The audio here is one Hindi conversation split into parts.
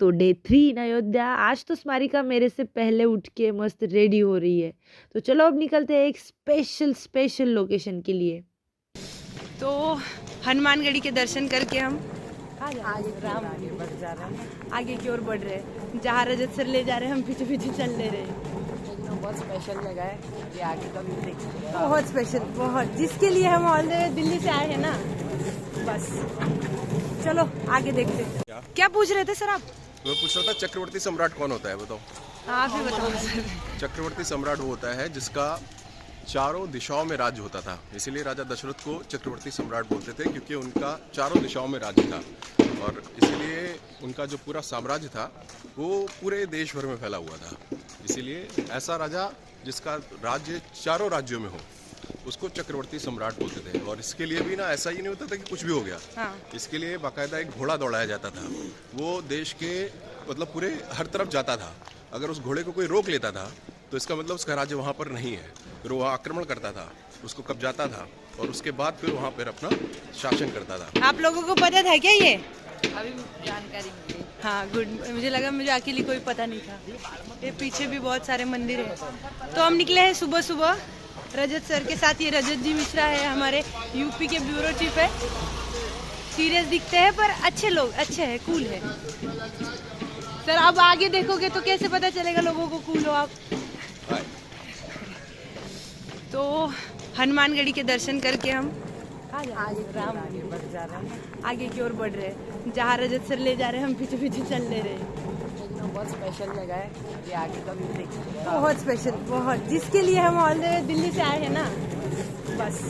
तो डे 3 इन अयोध्या। आज तो स्मारिका मेरे से पहले उठ के मस्त रेडी हो रही है। तो चलो अब निकलते हैं एक स्पेशल लोकेशन के लिए। तो हनुमानगढ़ी के दर्शन करके हम आगे की ओर बढ़ रहे हैं। जहाँ रजत सर ले जा रहे हैं हम पीछे पीछे चल ले रहे हैं। बहुत स्पेशल जगह है ये, आगे का व्यू देख सकते हैं। बहुत स्पेशल, बहुत, जिसके लिए हम ऑलरेडी दिल्ली से आए हैं ना। बस चलो आगे देखते हैं। क्या पूछ रहे थे सर आप? मैं पूछ रहा था चक्रवर्ती सम्राट कौन होता है, बताओ। आप ही बताओ सर। चक्रवर्ती सम्राट वो होता है जिसका चारों दिशाओं में राज्य होता था, इसीलिए राजा दशरथ को चक्रवर्ती सम्राट बोलते थे, क्योंकि उनका चारों दिशाओं में राज्य था और इसीलिए उनका जो पूरा साम्राज्य था वो पूरे देश भर में फैला हुआ था। इसीलिए ऐसा राजा जिसका राज्य चारों राज्यों में हो उसको चक्रवर्ती सम्राट बोलते थे। और इसके लिए भी ना ऐसा ही नहीं होता था कि कुछ भी हो गया। हाँ। इसके लिए बाकायदा एक घोड़ा दौड़ाया जाता था। वो देश के मतलब पूरे हर तरफ जाता था। अगर उस घोड़े को कोई रोक लेता था तो इसका मतलब उसका राज्य वहाँ पर नहीं है। फिर वो आक्रमण करता था, उसको कब्जाता था और उसके बाद फिर वहाँ पर अपना शासन करता था। आप लोगों को पता था क्या ये? अभी जानकारी मिली। हाँ गुड, मुझे लगा मुझे अकेली कोई पता नहीं था। ये पीछे भी बहुत सारे मंदिर हैं। तो हम निकले हैं सुबह सुबह रजत सर के साथ। ये रजत जी मिश्रा है, हमारे यूपी के ब्यूरो चीफ है। सीरियस दिखते हैं पर अच्छे लोग, अच्छे हैं, कूल है। सर अब आगे देखोगे तो कैसे पता चलेगा लोगों को कूल हो आप। तो हनुमानगढ़ी के दर्शन करके हम आगे की ओर बढ़ रहे हैं। जहाँ रजत सर ले जा रहे हैं हम पीछे पीछे चल ले रहे हैं। बहुत स्पेशल जगह है ये, आगे का व्यू देख सकते हैं। बहुत स्पेशल, बहुत, जिसके लिए हम ऑलरेडी दिल्ली से आए हैं ना। बस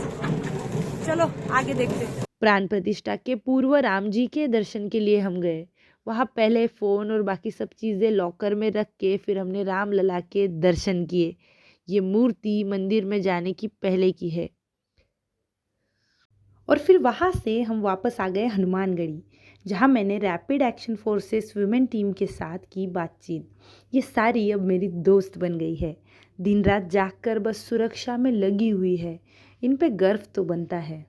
चलो आगे देखते हैं। प्राण प्रतिष्ठा के पूर्व राम जी के दर्शन के लिए हम गए। वहाँ पहले फ़ोन और बाकी सब चीज़ें लॉकर में रख के फिर हमने राम लला के दर्शन किए। ये मूर्ति मंदिर में जाने की पहले की है। और फिर वहाँ से हम वापस आ गए हनुमानगढ़ी, जहाँ मैंने rapid action forces women team के साथ की बातचीत। ये सारी अब मेरी दोस्त बन गई है। दिन रात जागकर बस सुरक्षा में लगी हुई है। इन पे गर्व तो बनता है।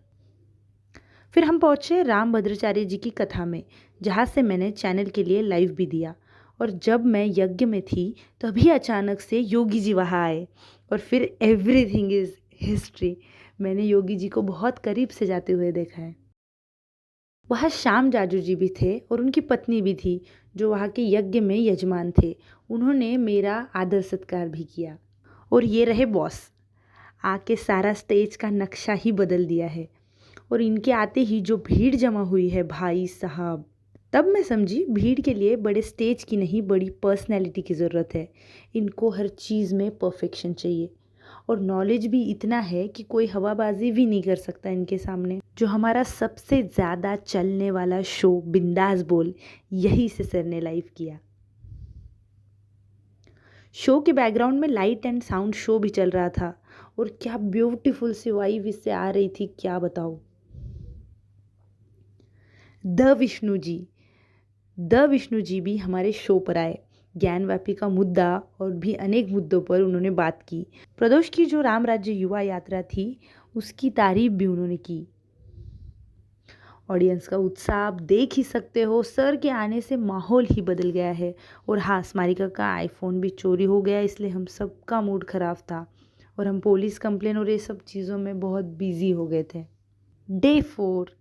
फिर हम पहुँचे राम भद्राचार्य जी की कथा में, जहाँ से मैंने चैनल के लिए लाइव भी दिया। और जब मैं यज्ञ में थी तभी अचानक से योगी जी वहाँ आए और फिर एवरीथिंग इज़ हिस्ट्री। मैंने योगी जी को बहुत करीब से जाते हुए देखा है। वहाँ श्याम जाजू जी भी थे और उनकी पत्नी भी थी, जो वहाँ के यज्ञ में यजमान थे। उन्होंने मेरा आदर सत्कार भी किया। और ये रहे बॉस, आके सारा स्टेज का नक्शा ही बदल दिया है। और इनके आते ही जो भीड़ जमा हुई है भाई साहब, तब मैं समझी भीड़ के लिए बड़े स्टेज की नहीं, बड़ी पर्सनैलिटी की ज़रूरत है। इनको हर चीज़ में परफेक्शन चाहिए और नॉलेज भी इतना है कि कोई हवाबाजी भी नहीं कर सकता इनके सामने। जो हमारा सबसे ज़्यादा चलने वाला शो बिंदास बोल, यही से सर ने लाइव किया। शो के बैकग्राउंड में लाइट एंड साउंड शो भी चल रहा था और क्या ब्यूटीफुल सी वाइब इससे आ रही थी, क्या बताऊँ। द विष्णु जी भी हमारे शो पर आए। ज्ञानव्यापी का मुद्दा और भी अनेक मुद्दों पर उन्होंने बात की। प्रदोष की जो राम राज्य युवा यात्रा थी उसकी तारीफ भी उन्होंने की। ऑडियंस का उत्साह आप देख ही सकते हो। सर के आने से माहौल ही बदल गया है। और हाँ, स्मारिका का आईफोन भी चोरी हो गया, इसलिए हम सबका मूड ख़राब था और हम पुलिस कंप्लेन और ये सब चीज़ों में बहुत बिजी हो गए थे। डे 4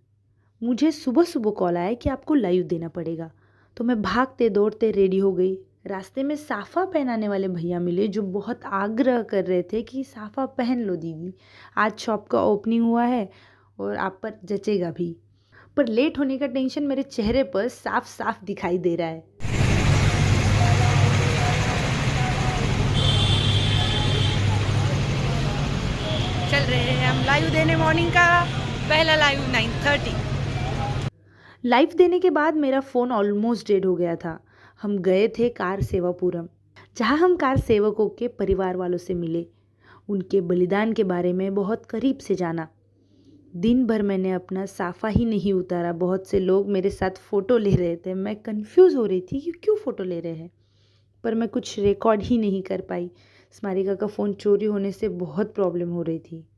मुझे सुबह सुबह कॉल आया कि आपको लाइव देना पड़ेगा। तो मैं भागते दौड़ते रेडी हो गई। रास्ते में साफ़ा पहनाने वाले भैया मिले जो बहुत आग्रह कर रहे थे कि साफ़ा पहन लो दीदी, आज शॉप का ओपनिंग हुआ है और आप पर जचेगा भी। पर लेट होने का टेंशन मेरे चेहरे पर साफ साफ दिखाई दे रहा है। चल रहे हैं हम लाइव देने। मॉर्निंग का पहला लाइव 9:30। लाइव देने के बाद मेरा फ़ोन ऑलमोस्ट डेड हो गया था। हम गए थे कार सेवापुरम, जहाँ हम कार सेवकों के परिवार वालों से मिले, उनके बलिदान के बारे में बहुत करीब से जाना। दिन भर मैंने अपना साफ़ा ही नहीं उतारा। बहुत से लोग मेरे साथ फ़ोटो ले रहे थे। मैं कंफ्यूज हो रही थी कि क्यों फ़ोटो ले रहे हैं, पर मैं कुछ रिकॉर्ड ही नहीं कर पाई। स्मारिका का फ़ोन चोरी होने से बहुत प्रॉब्लम हो रही थी।